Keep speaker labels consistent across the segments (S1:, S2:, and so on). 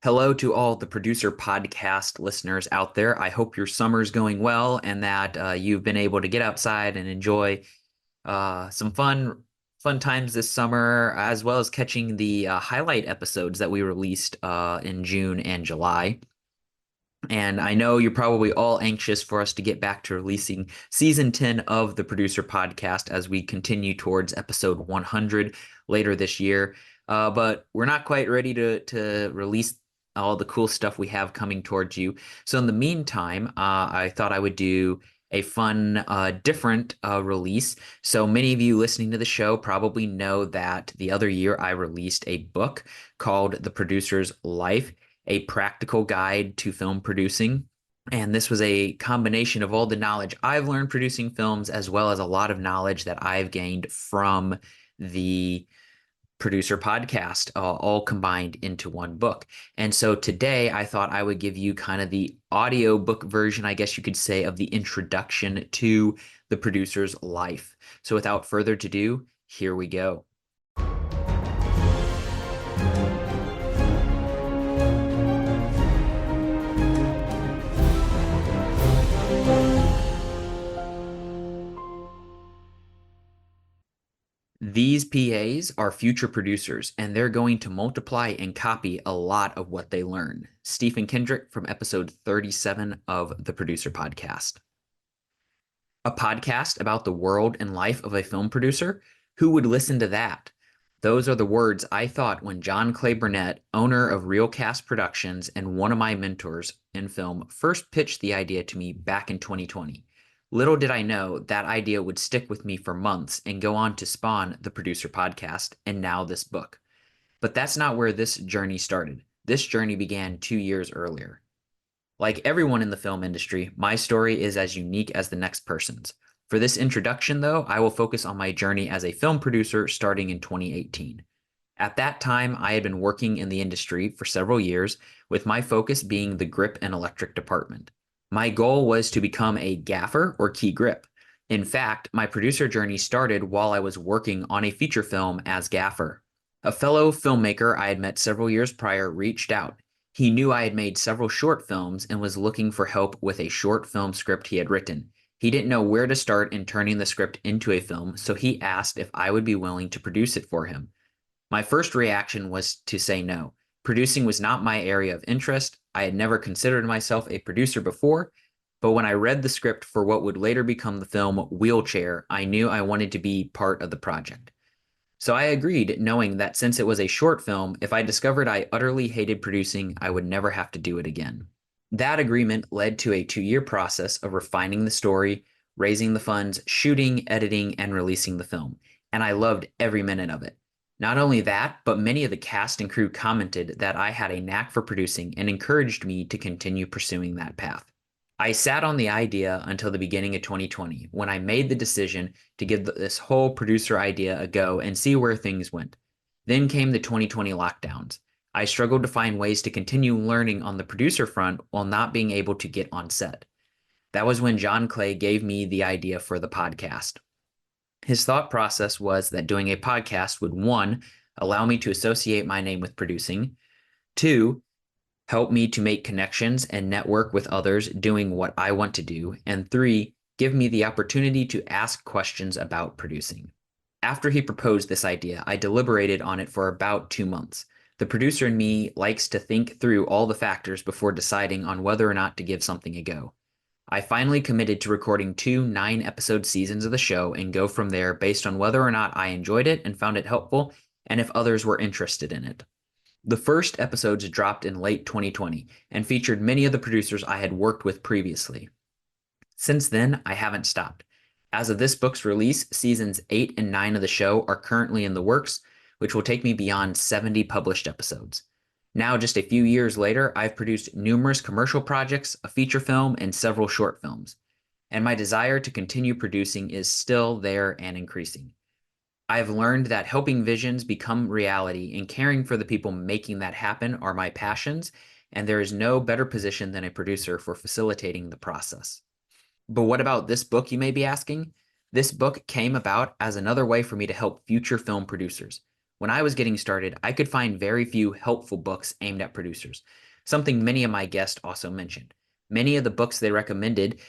S1: Hello to all the producer podcast listeners out there. I hope your summer's going well and that you've been able to get outside and enjoy some fun times this summer, as well as catching the highlight episodes that we released in June and July. And I know you're probably all anxious for us to get back to releasing season 10 of the producer podcast as we continue towards episode 100 later this year. But we're not quite ready to release all the cool stuff we have coming towards you. So in the meantime, I thought I would do a fun, different release. So many of you listening to the show probably know that the other year I released a book called The Producer's Life, a practical guide to film producing. And this was a combination of all the knowledge I've learned producing films, as well as a lot of knowledge that I've gained from the producer podcast, all combined into one book. And so today I thought I would give you kind of the audio book version, I guess you could say, of the introduction to the producer's life. So without further ado, here we go. These PAs are future producers, and they're going to multiply and copy a lot of what they learn. Stephen Kendrick from episode 37 of the Producer Podcast. A podcast about the world and life of a film producer? Who would listen to that? Those are the words I thought when John Clay Burnett, owner of Real Cast Productions and one of my mentors in film, first pitched the idea to me back in 2020. Little did I know that idea would stick with me for months and go on to spawn the Producer Podcast and now this book. But that's not where this journey started. This journey began 2 years earlier. Like everyone in the film industry, my story is as unique as the next person's. For this introduction, though, I will focus on my journey as a film producer starting in 2018. At that time, I had been working in the industry for several years, with my focus being the grip and electric department. My goal was to become a gaffer or key grip. In fact, my producer journey started while I was working on a feature film as gaffer. A fellow filmmaker I had met several years prior reached out. He knew I had made several short films and was looking for help with a short film script he had written. He didn't know where to start in turning the script into a film, so he asked if I would be willing to produce it for him. My first reaction was to say no. Producing was not my area of interest. I had never considered myself a producer before, but when I read the script for what would later become the film Wheelchair, I knew I wanted to be part of the project. So I agreed, knowing that since it was a short film, if I discovered I utterly hated producing, I would never have to do it again. That agreement led to a 2-year process of refining the story, raising the funds, shooting, editing, and releasing the film, and I loved every minute of it. Not only that, but many of the cast and crew commented that I had a knack for producing and encouraged me to continue pursuing that path. I sat on the idea until the beginning of 2020, when I made the decision to give this whole producer idea a go and see where things went. Then came the 2020 lockdowns. I struggled to find ways to continue learning on the producer front while not being able to get on set. That was when John Clay gave me the idea for the podcast. His thought process was that doing a podcast would, 1, allow me to associate my name with producing, 2, help me to make connections and network with others doing what I want to do, and 3, give me the opportunity to ask questions about producing. After he proposed this idea, I deliberated on it for about 2 months. The producer in me likes to think through all the factors before deciding on whether or not to give something a go. I finally committed to recording 2 9-episode seasons of the show and go from there based on whether or not I enjoyed it and found it helpful, and if others were interested in it. The first episodes dropped in late 2020 and featured many of the producers I had worked with previously. Since then, I haven't stopped. As of this book's release, seasons 8 and 9 of the show are currently in the works, which will take me beyond 70 published episodes. Now, just a few years later, I've produced numerous commercial projects, a feature film, and several short films. And my desire to continue producing is still there and increasing. I've learned that helping visions become reality and caring for the people making that happen are my passions, and there is no better position than a producer for facilitating the process. But what about this book, you may be asking? This book came about as another way for me to help future film producers. when I was getting started, I could find very few helpful books aimed at producers, something many of my guests also mentioned. Many of the books they recommended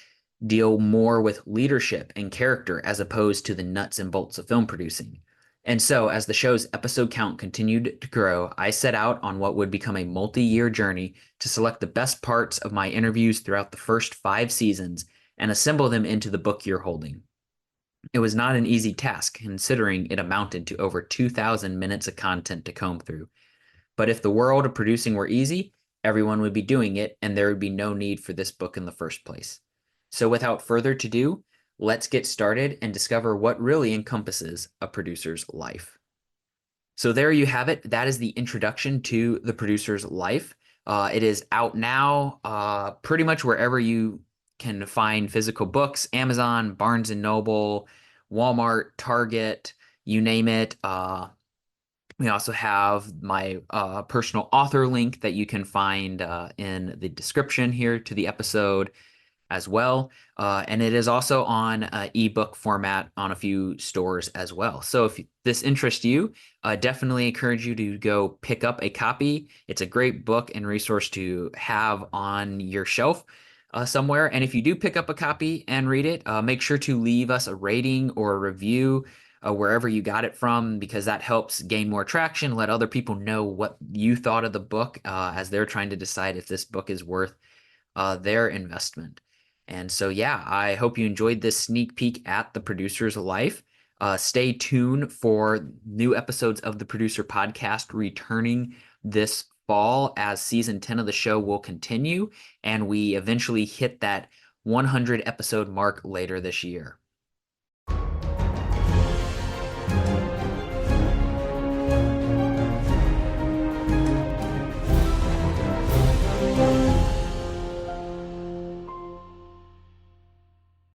S1: deal more with leadership and character as opposed to the nuts and bolts of film producing. And so, as the show's episode count continued to grow, I set out on what would become a multi year journey to select the best parts of my interviews throughout the first 5 seasons and assemble them into the book you're holding. It was not an easy task, considering it amounted to over 2,000 minutes of content to comb through. But if the world of producing were easy, everyone would be doing it, and there would be no need for this book in the first place. So, without further ado, let's get started and discover what really encompasses a producer's life. So, there you have it. That is the introduction to the producer's life. It is out now, pretty much wherever you can find physical books: Amazon, Barnes and Noble, Walmart, Target, you name it. We also have my personal author link that you can find in the description here to the episode as well. And it is also on ebook format on a few stores as well. So if this interests you, definitely encourage you to go pick up a copy. It's a great book and resource to have on your shelf somewhere. And if you do pick up a copy and read it, make sure to leave us a rating or a review wherever you got it from, because that helps gain more traction, let other people know what you thought of the book as they're trying to decide if this book is worth their investment. And so, yeah, I hope you enjoyed this sneak peek at the producer's life. Stay tuned for new episodes of the Producer Podcast returning this fall as season 10 of the show will continue, and we eventually hit that 100 episode mark later this year.